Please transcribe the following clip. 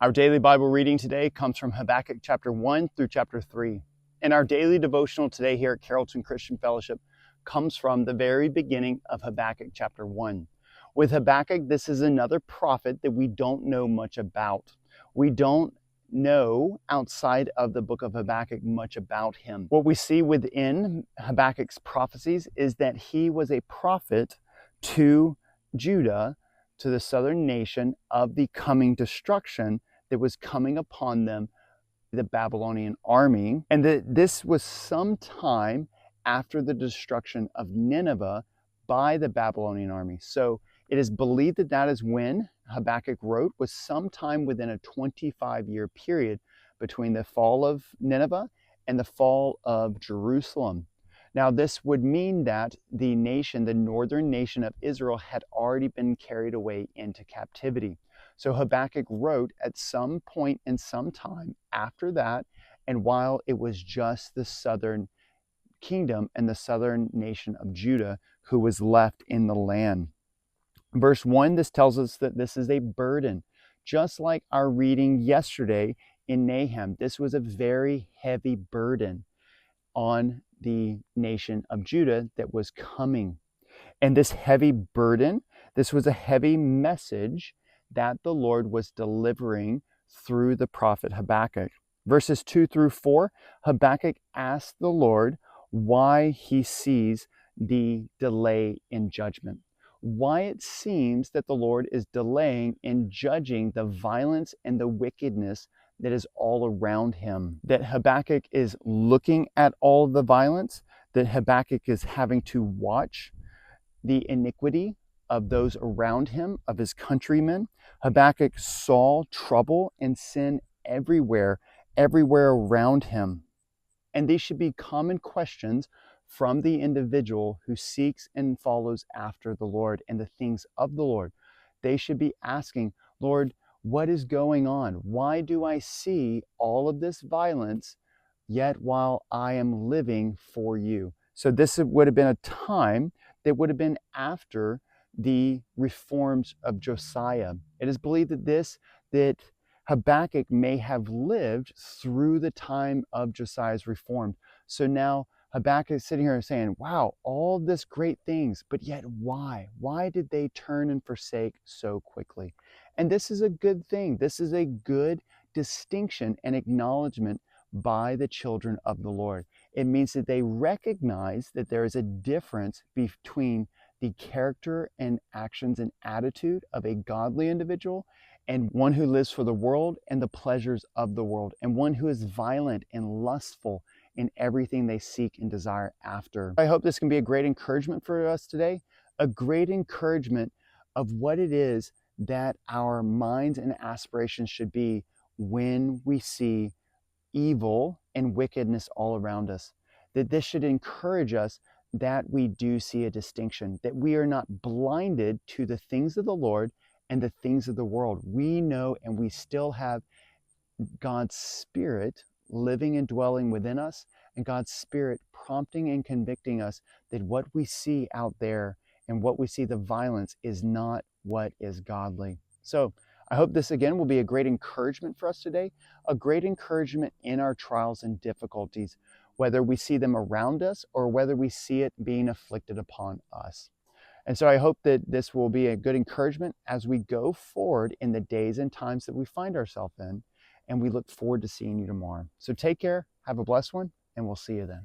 Our daily Bible reading today comes from Habakkuk chapter 1 through chapter 3. And our daily devotional today here at Carrollton Christian Fellowship comes from the very beginning of Habakkuk chapter 1. With Habakkuk, this is another prophet that we don't know much about. We don't know outside of the book of Habakkuk much about him. What we see within Habakkuk's prophecies is that he was a prophet to Judah, to the southern nation, of the coming destruction that was coming upon them, the Babylonian army, and that this was sometime after the destruction of Nineveh by the Babylonian army. So it is believed that that is when Habakkuk wrote, was sometime within a 25-year period between the fall of Nineveh and the fall of Jerusalem. Now, this would mean that the nation, the northern nation of Israel, had already been carried away into captivity. So Habakkuk wrote at some point in some time after that, and while it was just the southern kingdom and the southern nation of Judah who was left in the land. Verse 1, this tells us that this is a burden. Just like our reading yesterday in Nahum, this was a very heavy burden on the nation of Judah that was coming. And this heavy burden, this was a heavy message that the Lord was delivering through the prophet Habakkuk. Verses 2 through 4, Habakkuk asked the Lord why he sees the delay in judgment, why it seems that the Lord is delaying in judging the violence and the wickedness that is all around him, that Habakkuk is looking at all the violence, that Habakkuk is having to watch the iniquity of those around him, of his countrymen. Habakkuk saw trouble and sin everywhere around him. And these should be common questions from the individual who seeks and follows after the Lord and the things of the Lord. They should be asking, Lord, what is going on? Why do I see all of this violence, yet while I am living for you? So this would have been a time that would have been after the reforms of Josiah. It is believed that Habakkuk may have lived through the time of Josiah's reform. So now Habakkuk is sitting here saying, wow, all this great things, but yet why? Why did they turn and forsake so quickly? And this is a good thing. This is a good distinction and acknowledgement by the children of the Lord. It means that they recognize that there is a difference between the character and actions and attitude of a godly individual and one who lives for the world and the pleasures of the world, and one who is violent and lustful in everything they seek and desire after. I hope this can be a great encouragement for us today, a great encouragement of what it is that our minds and aspirations should be when we see evil and wickedness all around us. That this should encourage us that we do see a distinction, that we are not blinded to the things of the Lord and the things of the world. We know and we still have God's Spirit living and dwelling within us, and God's Spirit prompting and convicting us that what we see out there and what we see, the violence, is not what is godly. So I hope this again will be a great encouragement for us today, a great encouragement in our trials and difficulties, whether we see them around us or whether we see it being afflicted upon us. And so I hope that this will be a good encouragement as we go forward in the days and times that we find ourselves in. And we look forward to seeing you tomorrow. So take care, have a blessed one, and we'll see you then.